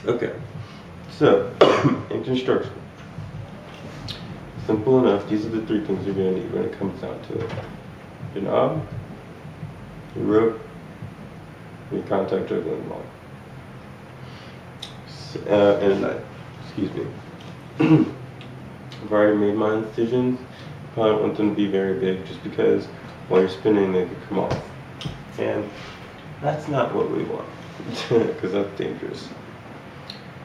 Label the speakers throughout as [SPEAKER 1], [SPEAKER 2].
[SPEAKER 1] Okay, so in construction, simple enough. These are the three things you're gonna need when it comes down to it: your knob, your rope, your contact juggling ball, and a knife. Excuse me. I've already made my incisions. Probably don't want them to be very big, just because while you're spinning they could come off, and that's not what we want, because that's dangerous.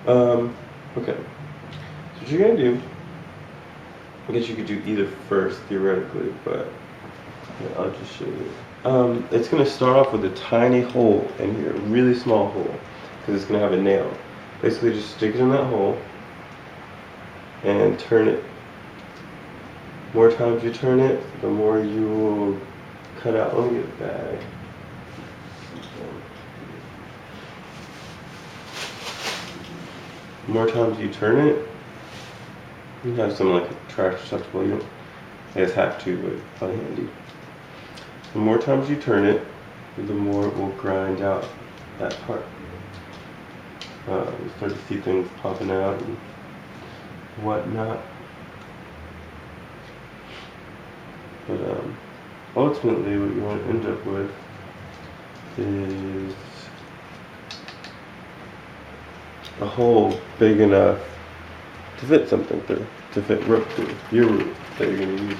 [SPEAKER 1] Okay. So what you're gonna do, I guess you could do either first theoretically, but yeah, I'll just show you. It's gonna start off with a tiny hole in here, a really small hole, because it's gonna have a nail. Basically, just stick it in that hole and turn it. The more times you turn it, the more you will cut out. Let me get a bag. The more times you turn it, you have something like a trash receptacle. You don't, I guess, have to, but it's probably handy. The more times you turn it, the more it will grind out that part. You start to see things popping out and whatnot. But ultimately, what you want to end up with is a hole big enough to fit something through, to fit rope through, your rope that you're going to use.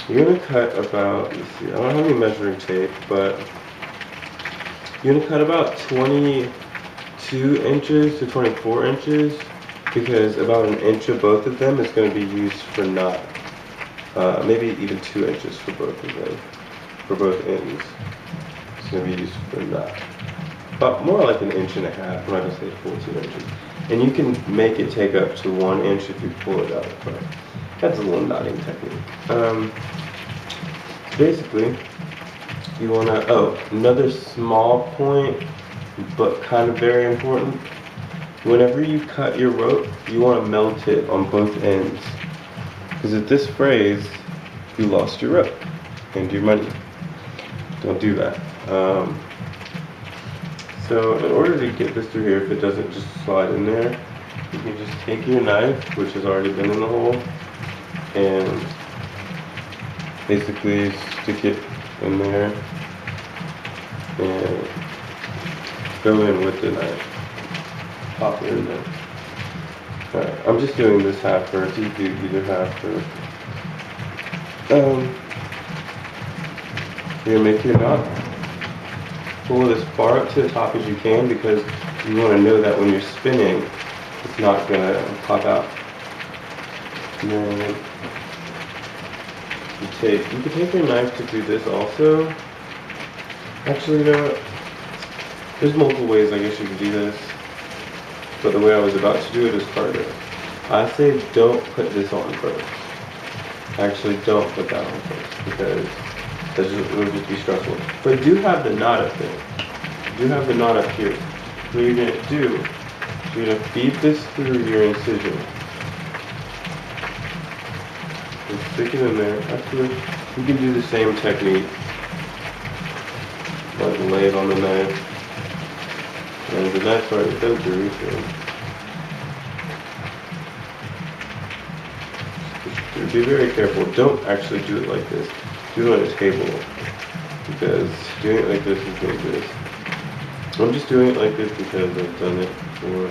[SPEAKER 1] You're going to cut about, let's see, I don't have any measuring tape, but you're going to cut about 22 inches to 24 inches, because about an inch of both of them is going to be used for knot. Maybe even 2 inches for both of them, for both ends. It's going to be used for knot. But more like an inch and a half. I'm not going to say full 2 inches. And you can make it take up to 1 inch if you pull it out, but that's a little knotting technique. Basically, you want to, another small point, but kind of very important. Whenever you cut your rope, you want to melt it on both ends. Because at this phrase, you lost your rope and your money. Don't do that. So in order to get this through here, if it doesn't just slide in there, you can just take your knife, which has already been in the hole, and basically stick it in there and go in with the knife. Pop it in there. Alright, I'm just doing this half first. You do either half first. You're gonna make your knot. Pull it as far up to the top as you can, because you want to know that when you're spinning, it's not gonna pop out. And then you can take your knife to do this also. Actually, you know what? There's multiple ways I guess you can do this, but the way I was about to do it is harder. I say don't put this on first. Actually, don't put that on first, because it would just be stressful. But do have the knot up there. Do have the knot up here. What you're going to do, you're going to feed this through your incision. And stick it in there. Actually, you can do the same technique. Like lay it on the knife. And the knife's already been through, so be very careful. Don't actually do it like this. Do it on a table, because doing it like this is dangerous. I'm just doing it like this because I've done it before.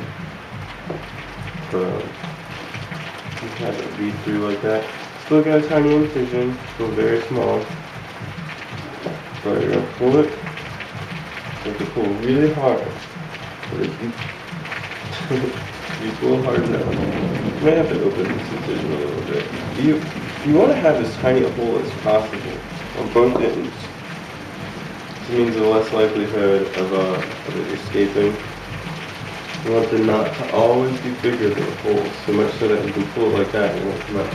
[SPEAKER 1] You have it read through like that. Still got a tiny incision, still very small. But you're gonna pull it. You have to pull really hard. But if you pull hard enough, you might have to open this incision a little bit. You want to have as tiny a hole as possible on both ends. This means the less likelihood of it escaping. You want the knot to always be bigger than the hole, so much so that you can pull it like that and it won't come out.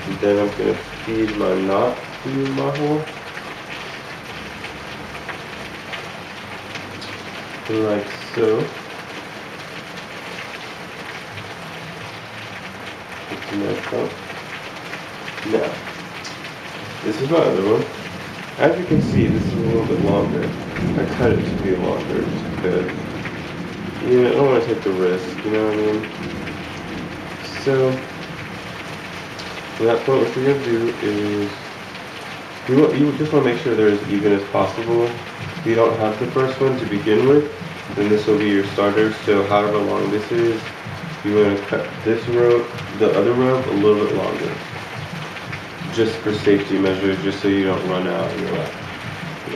[SPEAKER 1] And then I'm going to feed my knot through my hole. Like so. Now, This is my other one. As you can see, this is a little bit longer. I cut it to be longer just because, you know, I don't want to take the risk, you know what I mean? So, from that point, what you're going to do is, you just want to make sure they're as even as possible. If you don't have the first one to begin with, then this will be your starter. So however long this is, you want to cut this rope, the other rope, a little bit longer. Just for safety measures, just so you don't run out in your lap.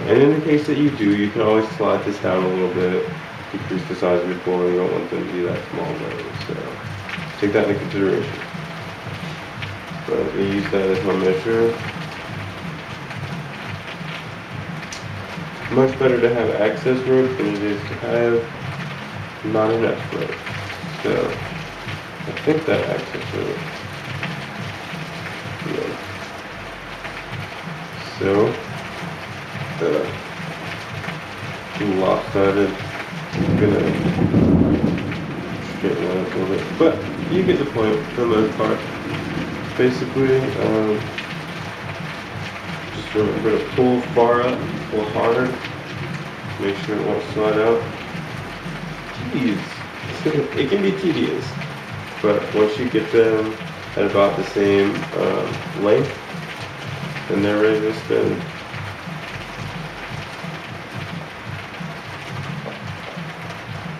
[SPEAKER 1] And in the case that you do, you can always slide this down a little bit, decrease the size of your pole. You don't want them to be that small though, so take that into consideration. But I use that as my measure. Much better to have access rope than it is to have not enough rope. So I think that access rope. Yeah. So lopsided. I'm gonna straighten that up a little bit, but you get the point for the most part. Basically, just remember to pull far up, pull harder, make sure it won't slide out. Jeez, it can be tedious, but once you get them at about the same length, then they're ready to spin.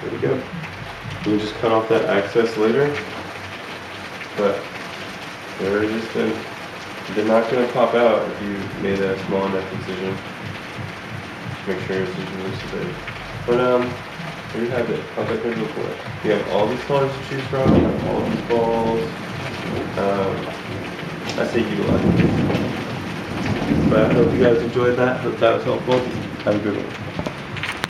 [SPEAKER 1] There we go. You can just cut off that excess later, but they're ready to spin. They're not going to pop out if you made that small enough incision. Just make sure your incision is big. But there you have it. How's that going to look for? You have all these colors to choose from. You have all these balls. I say utilize it. But I hope you guys enjoyed that. Hope that was helpful. Have a good one.